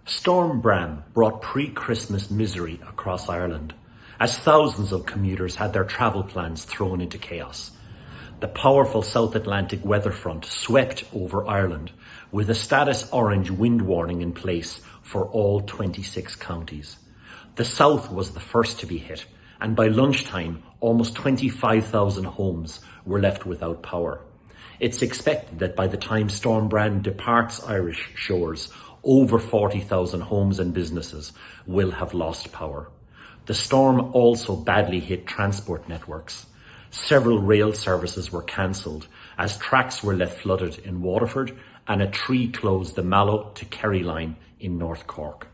Storm Bram brought pre-Christmas misery across Ireland, as thousands of commuters had their travel plans thrown into chaos. The powerful South Atlantic weather front swept over Ireland, with a status orange wind warning in place for all 26 counties. The south was the first to be hit, and by lunchtime, almost 25,000 homes were left without power. It's expected that by the time Storm Bram departs Irish shores, over 40,000 homes and businesses will have lost power. The storm also badly hit transport networks. Several rail services were cancelled as tracks were left flooded in Waterford, and a tree closed the Mallow to Kerry line in North Cork.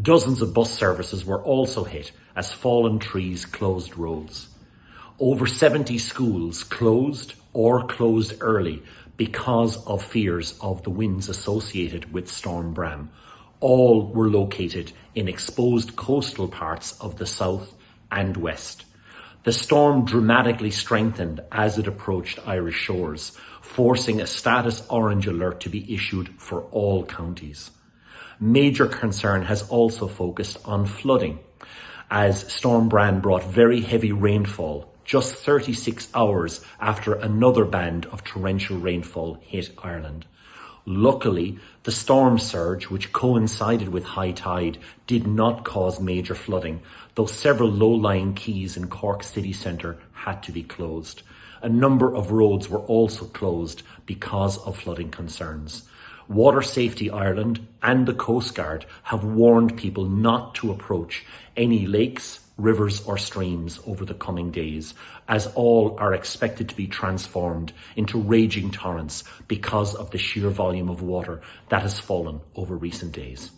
Dozens of bus services were also hit as fallen trees closed roads. Over 70 schools closed or closed early because of fears of the winds associated with Storm Bram. All were located in exposed coastal parts of the south and west. The storm dramatically strengthened as it approached Irish shores, forcing a status orange alert to be issued for all counties. Major concern has also focused on flooding, as Storm Bram brought very heavy rainfall just 36 hours after another band of torrential rainfall hit Ireland. Luckily, the storm surge, which coincided with high tide, did not cause major flooding, though several low-lying quays in Cork city centre had to be closed. A number of roads were also closed because of flooding concerns. Water Safety Ireland and the Coast Guard have warned people not to approach any lakes, rivers or streams over the coming days, as all are expected to be transformed into raging torrents because of the sheer volume of water that has fallen over recent days.